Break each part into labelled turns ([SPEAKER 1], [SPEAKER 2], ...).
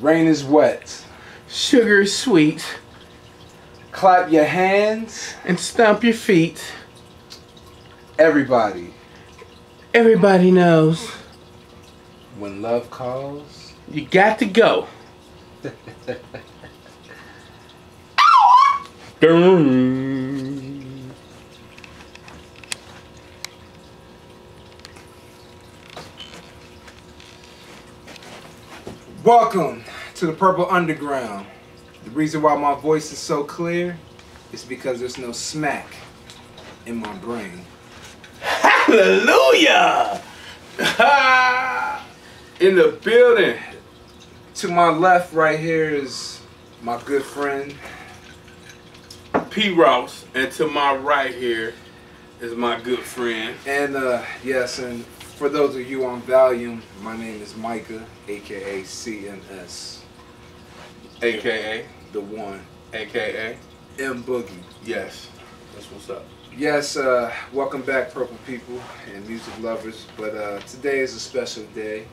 [SPEAKER 1] Rain is wet.
[SPEAKER 2] Sugar is sweet.
[SPEAKER 1] Clap your hands.
[SPEAKER 2] And stomp your feet.
[SPEAKER 1] Everybody.
[SPEAKER 2] Everybody knows.
[SPEAKER 1] When love calls,
[SPEAKER 2] you got to go.
[SPEAKER 1] Welcome to the Purple Underground. The reason why my voice is so clear is because there's no smack in my brain.
[SPEAKER 2] Hallelujah!
[SPEAKER 1] In the building. To my left right here is my good friend
[SPEAKER 2] P. Ross, and to my right here is my good friend.
[SPEAKER 1] And yes, and for those of you on volume, my name is Micah, aka CMS,
[SPEAKER 2] AKA
[SPEAKER 1] the one,
[SPEAKER 2] AKA
[SPEAKER 1] M Boogie.
[SPEAKER 2] Yes, that's what's up.
[SPEAKER 1] Yes, welcome back, Purple people and music lovers. But today is a special day.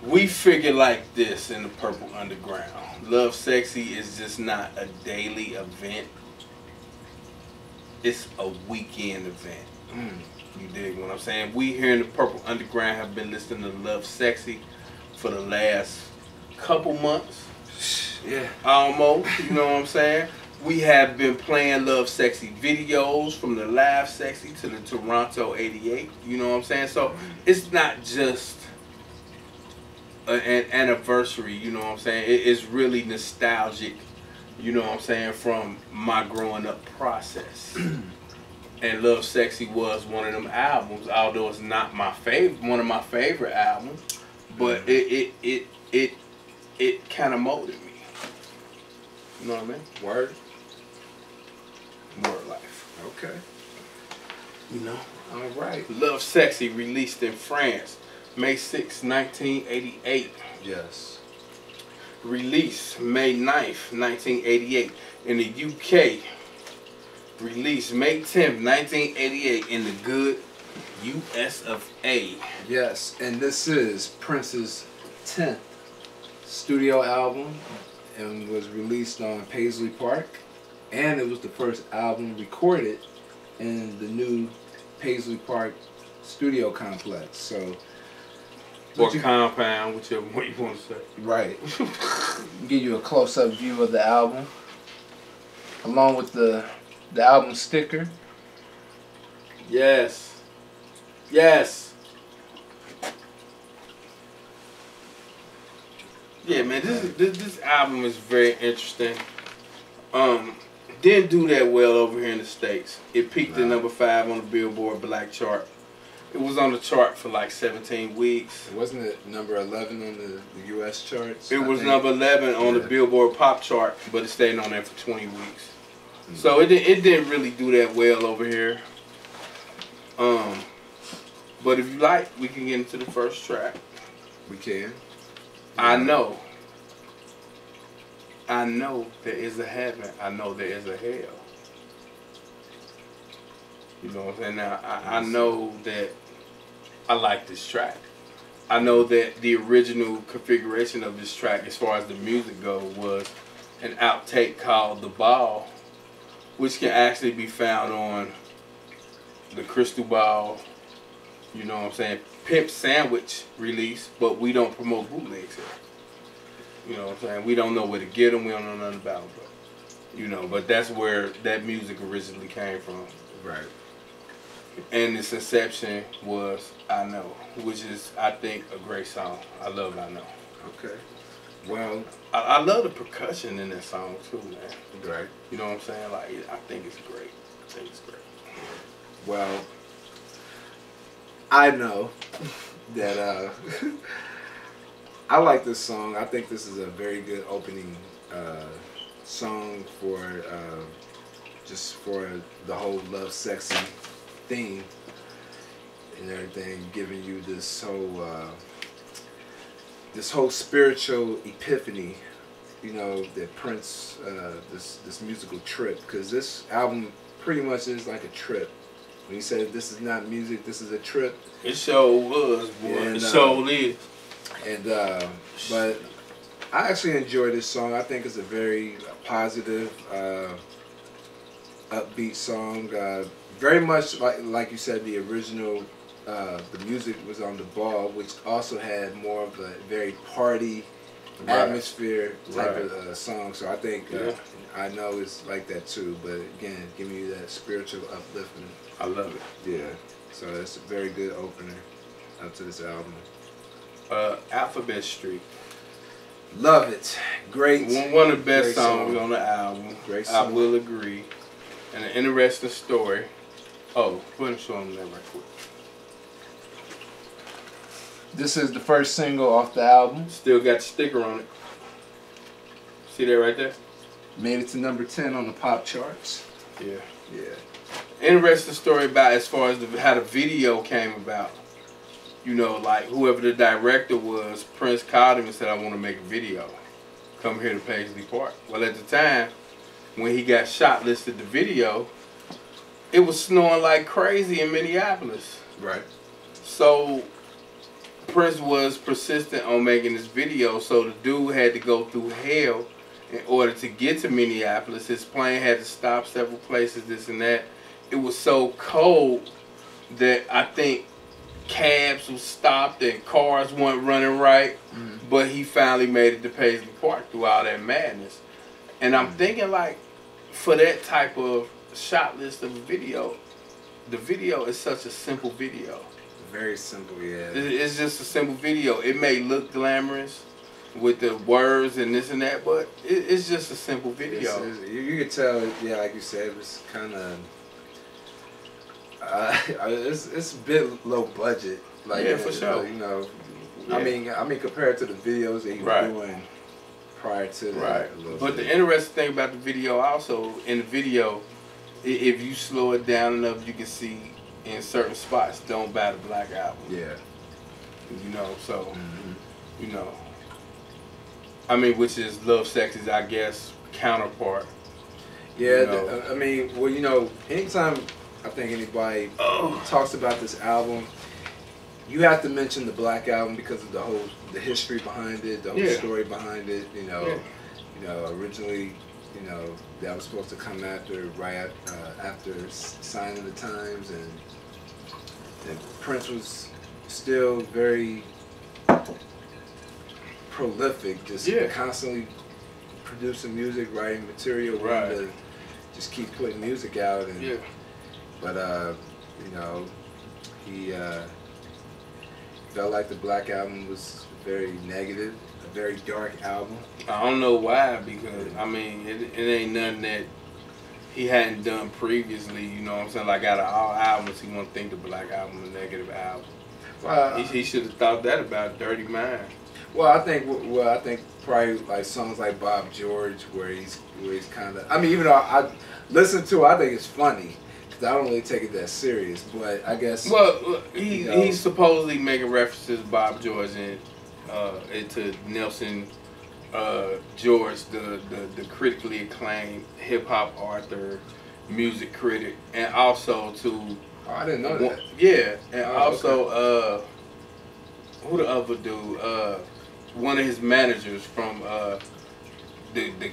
[SPEAKER 2] We figure like this in the Purple Underground. Lovesexy is just not a daily event. It's a weekend event. You dig what I'm saying? We here in the Purple Underground have been listening to Lovesexy for the last couple months.
[SPEAKER 1] Yeah.
[SPEAKER 2] Almost, you know what I'm saying? We have been playing Lovesexy videos from the Live Sexy to the Toronto 88. You know what I'm saying? So it's not just an anniversary, you know what I'm saying? It's really nostalgic, you know what I'm saying, from my growing up process. And Lovesexy was one of them albums, although it's not my favorite, one of my favorite albums, but it kind of molded me. You know what I mean?
[SPEAKER 1] Word.
[SPEAKER 2] Word life.
[SPEAKER 1] Okay.
[SPEAKER 2] You know?
[SPEAKER 1] All right.
[SPEAKER 2] Lovesexy released in France, May 6, 1988.
[SPEAKER 1] Yes.
[SPEAKER 2] Release May 9th, 1988 in the UK. Release May 10th, 1988 in the good US of A.
[SPEAKER 1] Yes, and this is Prince's 10th studio album and was released on Paisley Park, and it was the first album recorded in the new Paisley Park studio complex. So,
[SPEAKER 2] or compound, whichever one you want to say.
[SPEAKER 1] Right. Give you a close-up view of the album, along with the album sticker.
[SPEAKER 2] Yes. Yes. Yeah, man, this album is very interesting. Didn't do that well over here in the States. It peaked at number 5 on the Billboard Black chart. It was on the chart for like 17 weeks.
[SPEAKER 1] Wasn't it number 11 on the U.S. charts?
[SPEAKER 2] It was number 11 on the Billboard Pop chart, but it stayed on there for 20 weeks. So it didn't really do that well over here. But if you like, we can get into the first track.
[SPEAKER 1] We can.
[SPEAKER 2] I know there is a heaven. I know there is a hell. You know what I'm saying? Now, I know that I like this track. I know that the original configuration of this track, as far as the music goes, was an outtake called The Ball, which can actually be found on the Crystal Ball, you know what I'm saying, Pimp Sandwich release, but we don't promote bootlegs here. You know what I'm saying? We don't know where to get them, we don't know nothing about them, but, you know, but that's where that music originally came from.
[SPEAKER 1] Right.
[SPEAKER 2] And its inception was I Know, which is, I think, a great song. I love I Know.
[SPEAKER 1] Okay. Well,
[SPEAKER 2] I love the percussion in that song too, man.
[SPEAKER 1] Right.
[SPEAKER 2] You know what I'm saying? Like, I think it's great. I think it's great.
[SPEAKER 1] Well, I know that I like this song. I think this is a very good opening song for just for the whole Lovesexy theme and everything, giving you this whole spiritual epiphany, you know, that Prince this musical trip, because this album pretty much is like a trip. When he said this is not music, this is a trip.
[SPEAKER 2] It sure was, boy.
[SPEAKER 1] And,
[SPEAKER 2] it sure is.
[SPEAKER 1] And but I actually enjoy this song. I think it's a very positive, upbeat song. Very much like you said, the original. The music was on the ball, which also had more of a very party atmosphere type of song. So I think I know it's like that too. But again, giving you that spiritual upliftment.
[SPEAKER 2] I love it.
[SPEAKER 1] Yeah. So it's a very good opener up to this album.
[SPEAKER 2] Alphabet Street.
[SPEAKER 1] Love it. Great.
[SPEAKER 2] One of the best songs on the album.
[SPEAKER 1] Great song.
[SPEAKER 2] I will agree. And an interesting story. Oh, go ahead and show them that right quick.
[SPEAKER 1] This is the first single off the album.
[SPEAKER 2] Still got the sticker on it. See that right there?
[SPEAKER 1] Made it to number 10 on the pop charts.
[SPEAKER 2] Yeah.
[SPEAKER 1] Yeah.
[SPEAKER 2] Interesting story about as far as how the video came about. You know, like whoever the director was, Prince called him and said, I want to make a video. Come here to Paisley Park. Well, at the time, when he got shot listed the video, it was snowing like crazy in Minneapolis.
[SPEAKER 1] Right.
[SPEAKER 2] So Prince was persistent on making this video, so the dude had to go through hell in order to get to Minneapolis. His plane had to stop several places, this and that. It was so cold that I think cabs was stopped and cars weren't running right, but he finally made it to Paisley Park through all that madness. And I'm thinking, like, for that type of shot list of a video, the video is such a simple video.
[SPEAKER 1] Very simple, yeah.
[SPEAKER 2] It's just a simple video. It may look glamorous with the words and this and that, but it's just a simple video.
[SPEAKER 1] You could tell, yeah, like you said, it was kind of it's a bit low budget. Like,
[SPEAKER 2] yeah, for sure.
[SPEAKER 1] You know,
[SPEAKER 2] yeah.
[SPEAKER 1] I mean, compared to the videos that he was doing prior to that.
[SPEAKER 2] Right. But the interesting thing about the video also, in the video, if you slow it down enough, you can see in certain spots, Don't Buy the Black Album.
[SPEAKER 1] Yeah.
[SPEAKER 2] You know, so, you know, I mean, which is Lovesexy's, I guess, counterpart.
[SPEAKER 1] Yeah,
[SPEAKER 2] you know.
[SPEAKER 1] I mean, well, you know, anytime I think anybody talks about this album, you have to mention the Black Album because of the history behind it, the whole story behind it. You know, originally, you know, that was supposed to come after after signing the Times, and Prince was still very prolific, just constantly producing music, writing material, wanting to just keep putting music out, and but you know, he felt like the Black Album was very negative, a very dark album.
[SPEAKER 2] I don't know why, because I mean, it ain't nothing that he hadn't done previously. You know what I'm saying? Like, out of all albums, he won't think the Black Album a negative album. Well, he should have thought that about Dirty Mind.
[SPEAKER 1] Well, I think probably like songs like Bob George, where he's kind of. I mean, even though I listen to it, I think it's funny. I don't really take it that serious, but I guess.
[SPEAKER 2] Well, he's supposedly making references to Bob George and to Nelson George, the critically acclaimed hip hop author, music critic, and also to.
[SPEAKER 1] Oh, I didn't know that.
[SPEAKER 2] Yeah, and also who the other dude? One of his managers from the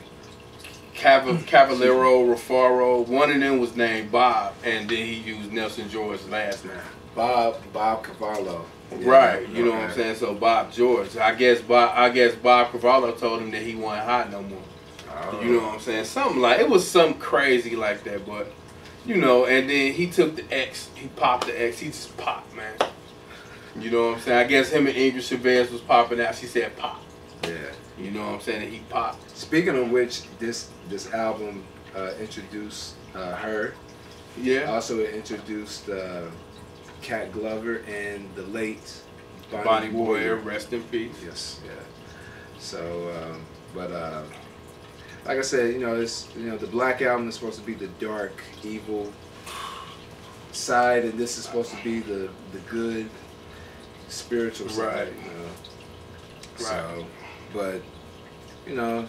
[SPEAKER 2] Cavallero, Rufaro, one of them was named Bob, and then he used Nelson George's last name.
[SPEAKER 1] Bob Cavallo. Yeah,
[SPEAKER 2] right, you know what I'm saying? So Bob George. I guess Bob Cavallo told him that he wasn't hot no more. Oh. You know what I'm saying? Something like, it was something crazy like that, but you know, and then he took the X, he popped the X, he just popped, man. You know what I'm saying? I guess him and Ingrid Chavez was popping out, she said pop.
[SPEAKER 1] Yeah.
[SPEAKER 2] You know what I'm saying? And he popped.
[SPEAKER 1] Speaking of which, this album introduced her.
[SPEAKER 2] Yeah.
[SPEAKER 1] Also, it introduced Cat Glover and the late
[SPEAKER 2] Bonnie Boyer. Rest in peace.
[SPEAKER 1] Yes. Yeah. So, but like I said, you know, the Black Album is supposed to be the dark, evil side, and this is supposed to be the good, spiritual side.
[SPEAKER 2] Right.
[SPEAKER 1] You know?
[SPEAKER 2] Right.
[SPEAKER 1] So, but you know,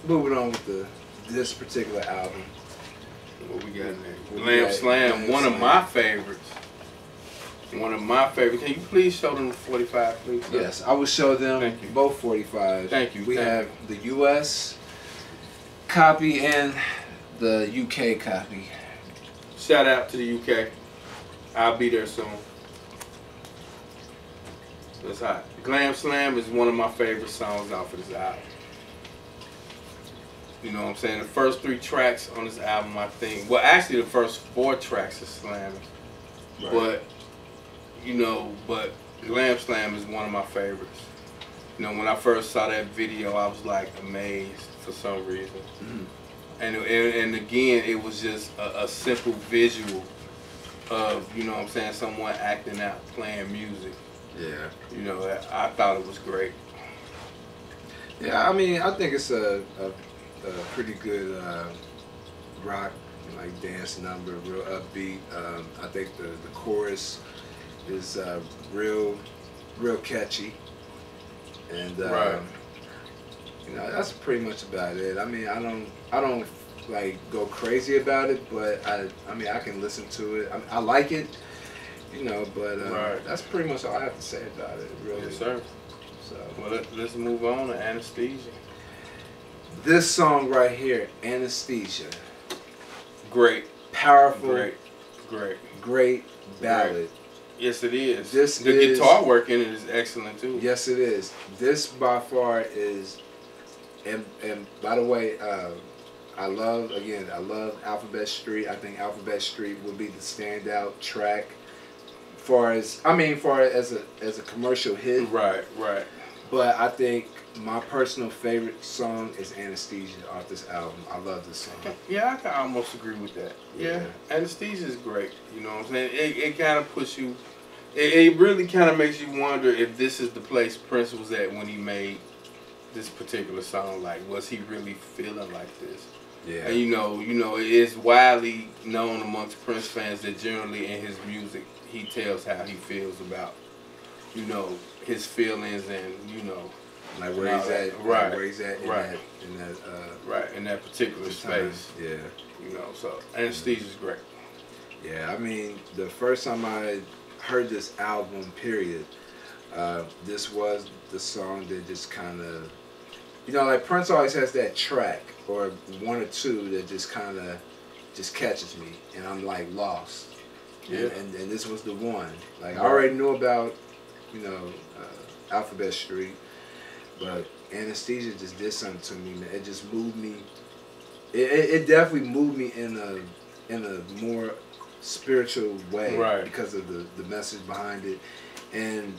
[SPEAKER 1] moving on with this particular album.
[SPEAKER 2] What we got next? Glam Slam, one of my favorites. One of my favorites. Can you please show them the 45, please? Sir?
[SPEAKER 1] Yes, I will show them both 45.
[SPEAKER 2] Thank you.
[SPEAKER 1] We have the U.S. copy and the UK copy.
[SPEAKER 2] Shout out to the UK. I'll be there soon. That's hot. Glam Slam is one of my favorite songs off of this album. You know what I'm saying? The first 3 tracks on this album, I think. Well, actually, the first 4 tracks are slamming. Right. But Glam Slam is one of my favorites. You know, when I first saw that video, I was like amazed for some reason. Mm-hmm. And again, it was just a simple visual of, you know what I'm saying, someone acting out, playing music.
[SPEAKER 1] Yeah.
[SPEAKER 2] You know, I thought it was great.
[SPEAKER 1] Yeah, I mean, I think it's a pretty good rock, like dance number, real upbeat. I think the chorus is real catchy, and
[SPEAKER 2] right.
[SPEAKER 1] You know, that's pretty much about it. I mean, I don't like go crazy about it, but I mean, I can listen to it. I like it, you know, but
[SPEAKER 2] right.
[SPEAKER 1] That's pretty much all I have to say about it, really.
[SPEAKER 2] Yes, sir.
[SPEAKER 1] So,
[SPEAKER 2] well, let's move on to Anesthesia.
[SPEAKER 1] This song right here, Anesthesia.
[SPEAKER 2] Great.
[SPEAKER 1] Powerful.
[SPEAKER 2] Great
[SPEAKER 1] ballad.
[SPEAKER 2] Great. Yes, it is.
[SPEAKER 1] The
[SPEAKER 2] guitar work in it is excellent, too.
[SPEAKER 1] Yes, it is. This, by far, is... And by the way, I love Alphabet Street. I think Alphabet Street would be the standout track as a commercial hit.
[SPEAKER 2] Right.
[SPEAKER 1] But I think my personal favorite song is Anesthesia off this album. I love this song.
[SPEAKER 2] Yeah, I can almost agree with that. Yeah. Anesthesia is great. You know what I'm saying? It kind of puts you... It really kind of makes you wonder if this is the place Prince was at when he made this particular song. Like, was he really feeling like this?
[SPEAKER 1] Yeah.
[SPEAKER 2] And you know, it is widely known amongst Prince fans that generally in his music he tells how he feels about, you know, his feelings and, you know,
[SPEAKER 1] like where he's at,
[SPEAKER 2] right?
[SPEAKER 1] Where he's at
[SPEAKER 2] in that particular space.
[SPEAKER 1] Yeah.
[SPEAKER 2] You know, so Anesthesia is great.
[SPEAKER 1] Yeah, I mean, the first time I heard this album, period, this was the song that just kind of, you know, like Prince always has that track or one or two that just kind of just catches me, and I'm like lost.
[SPEAKER 2] Yeah.
[SPEAKER 1] And this was the one. Like, I already knew about, you know, Alphabet Street, but Anesthesia just did something to me, man. It just moved me. It definitely moved me in a more spiritual way,
[SPEAKER 2] right?
[SPEAKER 1] Because of the message behind it, and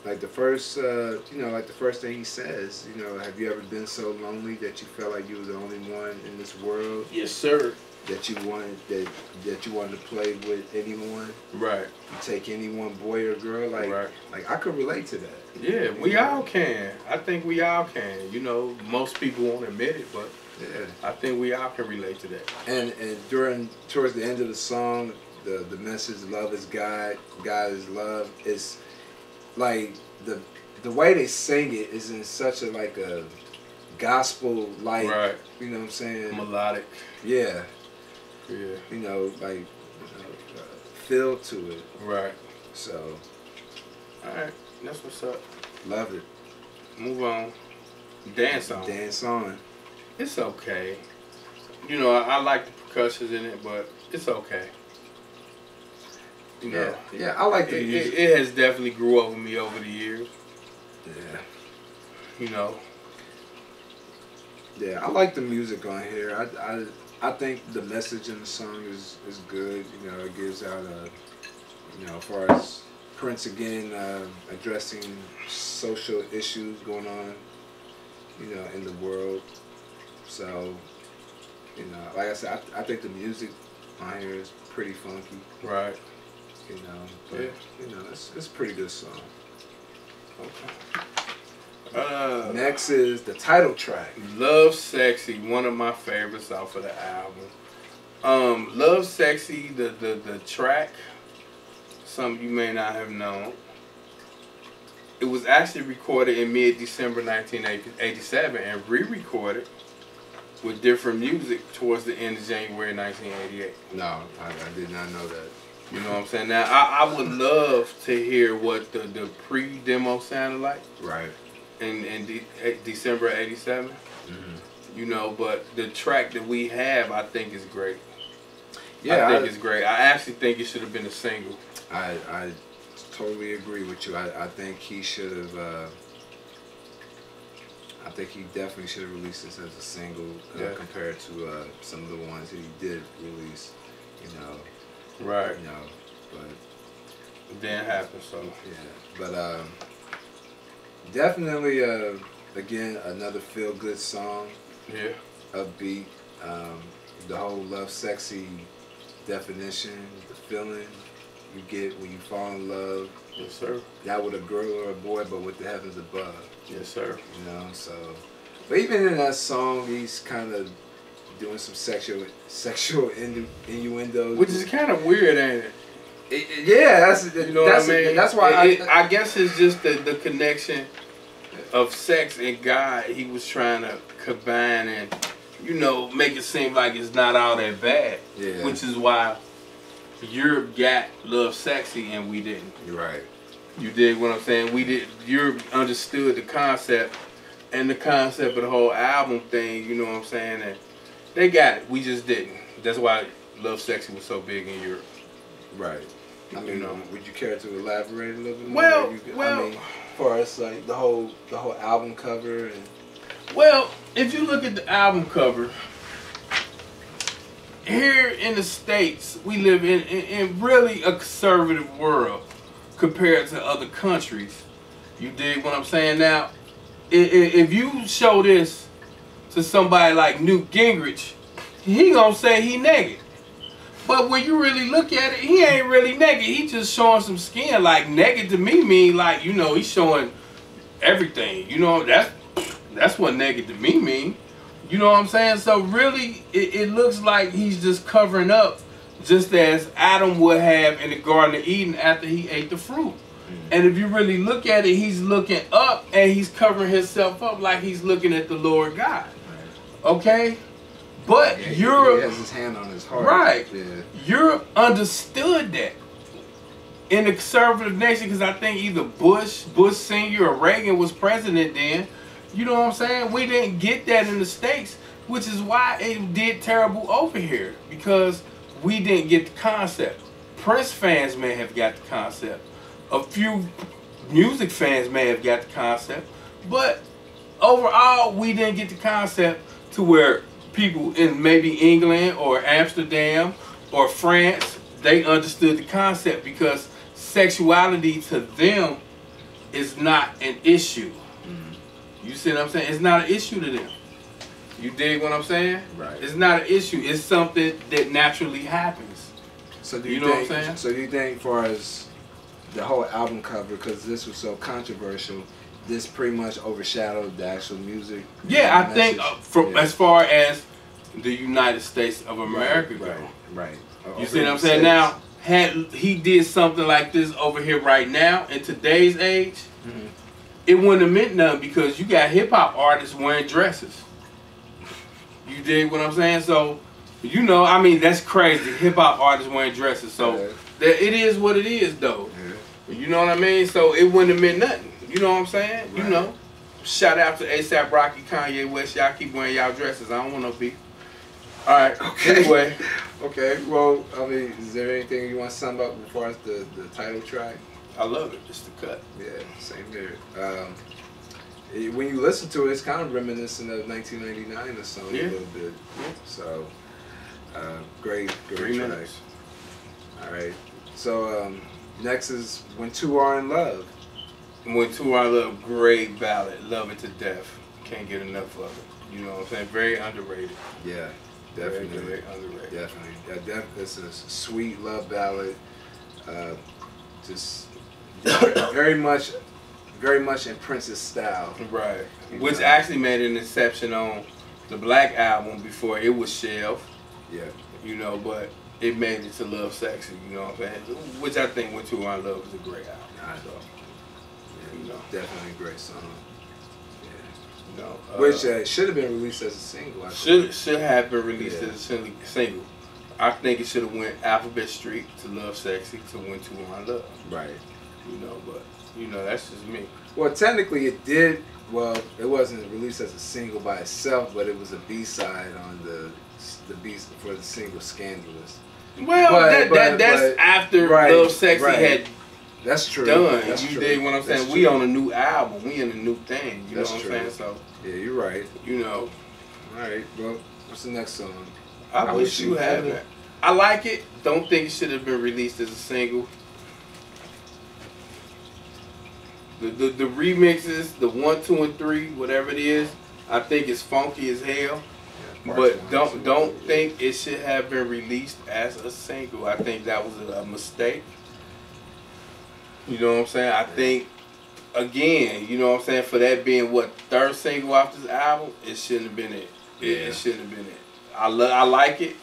[SPEAKER 1] like the first, you know, like the first thing he says, you know, have you ever been so lonely that you felt like you were the only one in this world?
[SPEAKER 2] Yes, sir.
[SPEAKER 1] That you wanted to play with anyone,
[SPEAKER 2] right?
[SPEAKER 1] You take anyone, boy or girl, like I could relate to that.
[SPEAKER 2] Yeah, we all can. I think we all can. You know, most people won't admit it, but yeah, I think we all can relate to that.
[SPEAKER 1] And towards the end of the song, the message, love is God, God is love, is like the way they sing it is in such a gospel like,
[SPEAKER 2] right? You
[SPEAKER 1] know what I'm saying?
[SPEAKER 2] Melodic.
[SPEAKER 1] Yeah.
[SPEAKER 2] Yeah.
[SPEAKER 1] You know, like feel to it.
[SPEAKER 2] Right.
[SPEAKER 1] So.
[SPEAKER 2] All right, that's what's up.
[SPEAKER 1] Love it.
[SPEAKER 2] Move on. Dance on.
[SPEAKER 1] Dance on.
[SPEAKER 2] It's okay. You know, I like the percussions in it, but it's okay. You know,
[SPEAKER 1] yeah, I like the music.
[SPEAKER 2] It has definitely grew over me over the years.
[SPEAKER 1] Yeah.
[SPEAKER 2] You know.
[SPEAKER 1] Yeah, I like the music on here. I think the message in the song is good. You know, it gives out you know, as far as Prince again addressing social issues going on, you know, in the world. So, you know, like I said, I think the music on here is pretty funky.
[SPEAKER 2] Right.
[SPEAKER 1] You know, but you know, it's a pretty good song.
[SPEAKER 2] Okay.
[SPEAKER 1] Next is the title track.
[SPEAKER 2] Lovesexy, one of my favorites off of the album. Lovesexy, the track, something you may not have known. It was actually recorded in mid-December 1987 and re-recorded with different music towards the end of January 1988.
[SPEAKER 1] No, I did not know that.
[SPEAKER 2] You know what I'm saying? Now, I would love to hear what the pre-demo sounded like.
[SPEAKER 1] Right.
[SPEAKER 2] In December of '87. You know, but the track that we have, I think, is great. Yeah, I think it's great. I actually think it should have been a single.
[SPEAKER 1] I totally agree with you. I think he should have. I think he definitely should have released this as a single compared to some of the ones that he did release. You know.
[SPEAKER 2] Right.
[SPEAKER 1] You know, but
[SPEAKER 2] it didn't happen. So
[SPEAKER 1] yeah, but definitely again another feel good song.
[SPEAKER 2] Yeah.
[SPEAKER 1] Upbeat. The whole Lovesexy definition, the feeling you get when you fall in love.
[SPEAKER 2] Yes, sir.
[SPEAKER 1] Not with a girl or a boy, but with the heavens above.
[SPEAKER 2] Yes, sir.
[SPEAKER 1] You know, so. But even in that song, he's kind of doing some sexual innuendos.
[SPEAKER 2] Which is kind of weird, ain't it?
[SPEAKER 1] Yeah, that's, you know what I mean? That's why
[SPEAKER 2] I guess it's just the connection of sex and God. He was trying to combine and, you know, make it seem like it's not all that bad.
[SPEAKER 1] Yeah.
[SPEAKER 2] Which is why Europe got Lovesexy and we didn't.
[SPEAKER 1] You're right.
[SPEAKER 2] You dig what I'm saying? We did. Europe understood the concept and the concept of the whole album thing. You know what I'm saying? And they got it. We just didn't. That's why Lovesexy was so big in Europe.
[SPEAKER 1] Right. I mean,
[SPEAKER 2] you know,
[SPEAKER 1] would you care to elaborate a little bit more?
[SPEAKER 2] Well,
[SPEAKER 1] I mean, as far as like the whole album cover and.
[SPEAKER 2] Well, if you look at the album cover, here in the States, we live in really a conservative world compared to other countries. You dig what I'm saying? Now, if you show this to somebody like Newt Gingrich, he gonna say he naked. But when you really look at it, he ain't really naked. He just showing some skin. Like, naked to me mean like, you know, he's showing everything. You know, that's what naked to me mean. You know what I'm saying? So really, it looks like he's just covering up, just as Adam would have in the Garden of Eden after he ate the fruit. And if you really look at it, he's looking up and he's covering himself up like he's looking at the Lord God. Okay? But
[SPEAKER 1] yeah,
[SPEAKER 2] Europe...
[SPEAKER 1] He has his hand on his heart.
[SPEAKER 2] Right.
[SPEAKER 1] Yeah.
[SPEAKER 2] Europe understood that. In the conservative nation, because I think either Bush Sr. or Reagan was president then. You know what I'm saying? We didn't get that in the States, which is why it did terrible over here. Because we didn't get the concept. Prince fans may have got the concept. A few music fans may have got the concept. But overall, we didn't get the concept to where people in maybe England or Amsterdam or France, they understood the concept because sexuality to them is not an issue. You see what I'm saying? It's not an issue to them. You dig what I'm saying?
[SPEAKER 1] Right.
[SPEAKER 2] It's not an issue. It's something that naturally happens.
[SPEAKER 1] So do
[SPEAKER 2] you know
[SPEAKER 1] think,
[SPEAKER 2] what I'm saying?
[SPEAKER 1] So do you think, as far as the whole album cover, because this was so controversial, this pretty much overshadowed the actual music?
[SPEAKER 2] Yeah, I think as far as the United States of America go.
[SPEAKER 1] Right.
[SPEAKER 2] You see what I'm saying? Now, had he did something like this over here right now in today's age, it wouldn't have meant nothing because you got hip hop artists wearing dresses. You dig what I'm saying? So, you know, I mean, that's crazy. Hip hop artists wearing dresses. So, it is what it is, though. You know what I mean? So, it wouldn't have meant nothing. You know what I'm saying? Right. You know, shout out to A$AP Rocky, Kanye West. Y'all keep wearing y'all dresses. I don't want no beef. All right. Okay. Anyway.
[SPEAKER 1] Okay. Well, I mean, is there anything you want to sum up as far as the title track?
[SPEAKER 2] I love it. Just the cut.
[SPEAKER 1] Yeah, same here. When you listen to it, it's kind of reminiscent of 1999 or something a little bit. Yeah. So, great
[SPEAKER 2] 3
[SPEAKER 1] track.
[SPEAKER 2] minutes.
[SPEAKER 1] All right. So, next is When Two Are in Love.
[SPEAKER 2] When Two Are in Love, great ballad. Love it to death. Can't get enough of it. You know what I'm saying? Very underrated.
[SPEAKER 1] Yeah, definitely.
[SPEAKER 2] Very underrated.
[SPEAKER 1] Definitely. Yeah, it's a sweet love ballad. Just very much in Prince's style.
[SPEAKER 2] Right. Which actually made an exception on the Black album before it was shelved.
[SPEAKER 1] Yeah.
[SPEAKER 2] You know, but it made it to Lovesexy, you know what I'm saying? Which I think When Two Are in Love is a great album.
[SPEAKER 1] I thought. Yeah,
[SPEAKER 2] you know.
[SPEAKER 1] Definitely a great song. Yeah.
[SPEAKER 2] You know,
[SPEAKER 1] which should have been released as a single.
[SPEAKER 2] Should have been released as a single. I think it should have went Alphabet Street to Lovesexy to When Two Are in Love.
[SPEAKER 1] Right.
[SPEAKER 2] You know, but you know that's just me.
[SPEAKER 1] Well, technically it did. Well, it wasn't released as a single by itself, but it was a B-side on the B for the single "Scandalous."
[SPEAKER 2] Well, that's after Lovesexy had.
[SPEAKER 1] That's true.
[SPEAKER 2] Done.
[SPEAKER 1] That's
[SPEAKER 2] you
[SPEAKER 1] true.
[SPEAKER 2] dig what I'm saying?
[SPEAKER 1] That's
[SPEAKER 2] we
[SPEAKER 1] true.
[SPEAKER 2] on a new album. We in a new thing. You
[SPEAKER 1] That's
[SPEAKER 2] know what
[SPEAKER 1] true.
[SPEAKER 2] I'm saying? So
[SPEAKER 1] yeah, you're right.
[SPEAKER 2] you know.
[SPEAKER 1] All right. Well, what's the next song?
[SPEAKER 2] I wish you had it. I like it. Don't think it should have been released as a single. The remixes, the 1, 2, and 3, whatever it is, I think it's funky as hell.
[SPEAKER 1] Yeah,
[SPEAKER 2] But don't think it should have been released as a single. I think that was a mistake. You know what I'm saying? I think, again, you know what I'm saying, for that being what, third single off this album, it shouldn't have been it. It shouldn't have been it. I like it,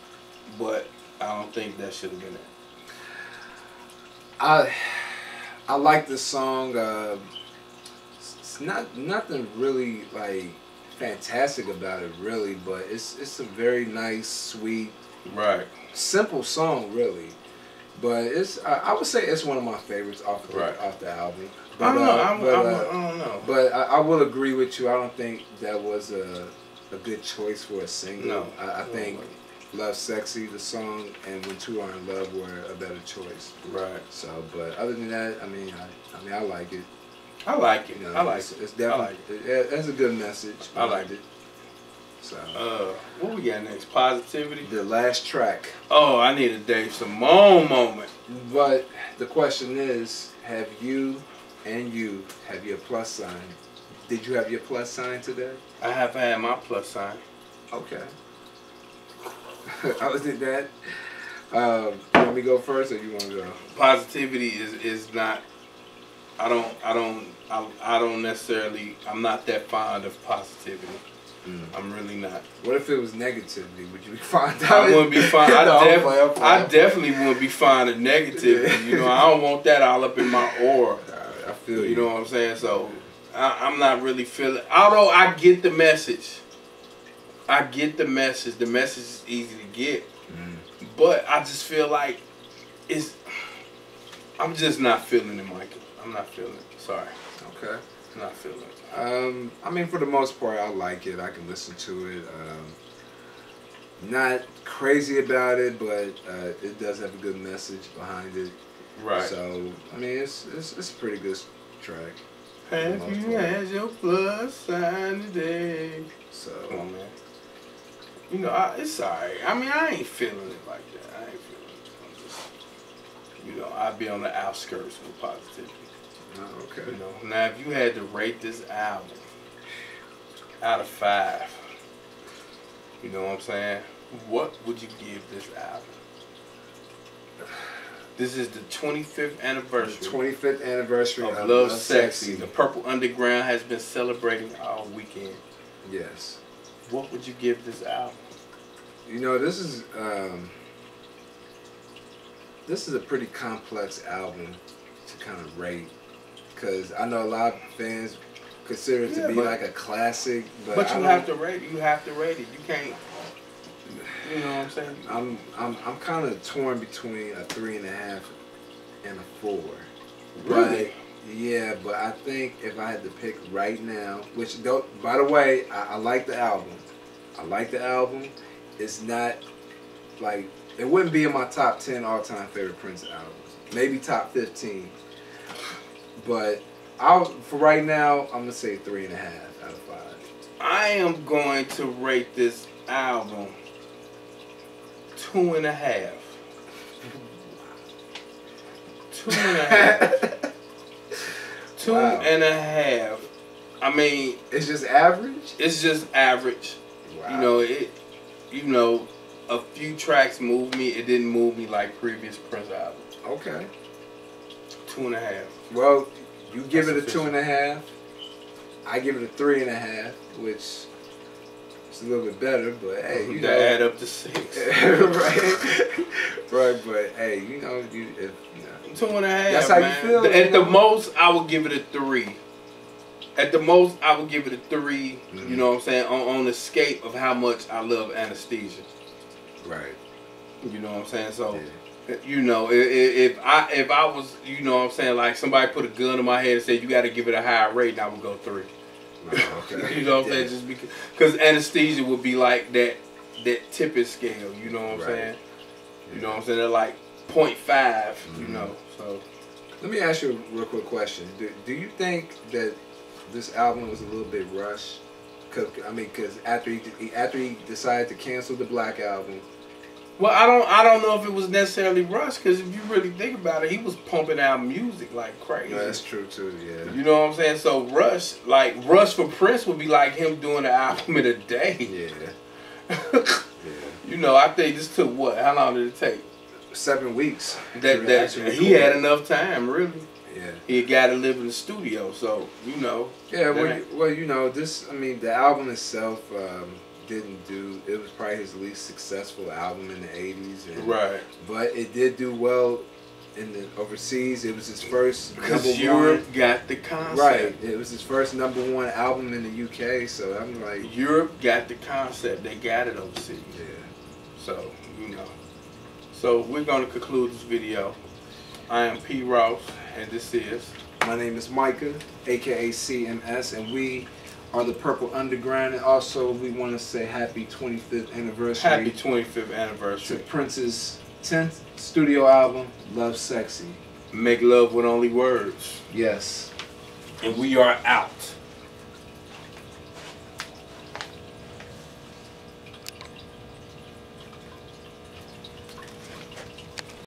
[SPEAKER 2] but I don't think that should have been it.
[SPEAKER 1] I like this song. It's nothing really like fantastic about it, really, but it's a very nice, sweet,
[SPEAKER 2] right,
[SPEAKER 1] simple song, really. But I would say it's one of my favorites off the album. But,
[SPEAKER 2] I don't know.
[SPEAKER 1] But I will agree with you. I don't think that was a good choice for a single.
[SPEAKER 2] No,
[SPEAKER 1] I think Lovesexy, the song, and When Two Are in Love were a better choice.
[SPEAKER 2] Right.
[SPEAKER 1] So, but other than that, I mean, I like it.
[SPEAKER 2] I like it.
[SPEAKER 1] You know,
[SPEAKER 2] I like it.
[SPEAKER 1] It's definitely that's a good message.
[SPEAKER 2] I like
[SPEAKER 1] it. So,
[SPEAKER 2] what we got next? Positivity.
[SPEAKER 1] The last track.
[SPEAKER 2] Oh, I need a Dave Simone moment.
[SPEAKER 1] But the question is, have your plus sign? Did you have your plus sign today?
[SPEAKER 2] I have had my plus sign.
[SPEAKER 1] Okay. I was in that. You want me to go first, or you want to go?
[SPEAKER 2] Positivity is not. I don't necessarily. I'm not that fond of positivity. I'm really not.
[SPEAKER 1] What if it was negativity? Would you be fine?
[SPEAKER 2] I wouldn't be fine.
[SPEAKER 1] No,
[SPEAKER 2] I definitely wouldn't be fine of negativity. You know, I don't want that all up in my aura.
[SPEAKER 1] I feel you.
[SPEAKER 2] You know what I'm saying? So I'm not really feeling. Although I get the message. I get the message. The message is easy to get. But I just feel like I'm just not feeling it, Michael. I'm not feeling it. Sorry.
[SPEAKER 1] Okay.
[SPEAKER 2] I'm not feeling it.
[SPEAKER 1] I mean, for the most part, I like it. I can listen to it. Not crazy about it, but it does have a good message behind it.
[SPEAKER 2] Right.
[SPEAKER 1] So, I mean, it's a pretty good track.
[SPEAKER 2] Have you had your plus sign today?
[SPEAKER 1] So,
[SPEAKER 2] come on, man. You know, it's alright. I mean, I ain't feeling it like that. I ain't feeling it. I'm just, you know, I'd be on the outskirts with positivity.
[SPEAKER 1] oh, okay.
[SPEAKER 2] You know, now if you had to rate this album out of 5, you know what I'm saying? What would you give this album? This is the 25th anniversary.
[SPEAKER 1] The 25th anniversary
[SPEAKER 2] of Lovesexy. The Purple Underground has been celebrating all weekend.
[SPEAKER 1] Yes.
[SPEAKER 2] What would you give this album?
[SPEAKER 1] You know, this is a pretty complex album to kind of rate, because I know a lot of fans consider it to be like a classic, but
[SPEAKER 2] you have to rate it. You have to rate it. You can't. You know what I'm saying?
[SPEAKER 1] I'm kind of torn between a 3.5 and a 4.
[SPEAKER 2] Really?
[SPEAKER 1] Yeah, but I think if I had to pick right now, which don't, by the way, I like the album. I like the album. It's not like, it wouldn't be in my top 10 all-time favorite Prince albums. Maybe top 15. But for right now, I'm gonna say 3.5 out of 5.
[SPEAKER 2] I am going to rate this album 2.5. 2.5. 2.5. I mean,
[SPEAKER 1] it's just average.
[SPEAKER 2] It's just average. Wow. You know, a few tracks moved me. It didn't move me like previous Prince albums.
[SPEAKER 1] Okay.
[SPEAKER 2] 2.5.
[SPEAKER 1] Well, you give it a 2.5. I give it a 3.5, which is a little bit better. But hey, you know,
[SPEAKER 2] add up to 6.
[SPEAKER 1] right. But hey, you know, if
[SPEAKER 2] 2.5.
[SPEAKER 1] That's how you feel.
[SPEAKER 2] At the most, I would give it a 3. At the most, I would give it a 3. You know what I'm saying? On the scale of how much I love Anesthesia.
[SPEAKER 1] Right.
[SPEAKER 2] You know what I'm saying? So, you know, if I was, you know what I'm saying, like somebody put a gun in my head and said you got to give it a higher rate, I would go 3.
[SPEAKER 1] Okay.
[SPEAKER 2] You know what I'm saying? Just because Anesthesia would be like that tipping scale. You know what I'm saying? You know what I'm saying? They're like 0.5. You know. So
[SPEAKER 1] let me ask you a real quick question. Do you think that this album was a little bit rushed? Because after he decided to cancel the Black Album.
[SPEAKER 2] Well, I don't know if it was necessarily rushed, because if you really think about it, he was pumping out music like crazy.
[SPEAKER 1] No, that's true too. Yeah.
[SPEAKER 2] You know what I'm saying? So rush for Prince would be like him doing an album in a day.
[SPEAKER 1] Yeah.
[SPEAKER 2] You know, I think this took what? How long did it take?
[SPEAKER 1] 7 weeks.
[SPEAKER 2] That he had enough time, really.
[SPEAKER 1] Yeah.
[SPEAKER 2] He got to live in the studio, so you know.
[SPEAKER 1] Yeah. Well, you know, this. I mean, the album itself. Didn't do. It was probably his least successful album in the '80s, and, but it did do well in the overseas. It was his first
[SPEAKER 2] because Europe got the concept.
[SPEAKER 1] Right, it was his first #1 album in the UK. So I'm like,
[SPEAKER 2] Europe got the concept. They got it overseas.
[SPEAKER 1] Yeah.
[SPEAKER 2] So you know. So we're gonna conclude this video. I am P. Ross, and this is.
[SPEAKER 1] My name is Micah, aka CMS, and we are the Purple Underground, and also we want to say happy 25th anniversary.
[SPEAKER 2] Happy 25th anniversary
[SPEAKER 1] to Prince's 10th studio album, Lovesexy.
[SPEAKER 2] Make love with only words.
[SPEAKER 1] Yes.
[SPEAKER 2] And we are out.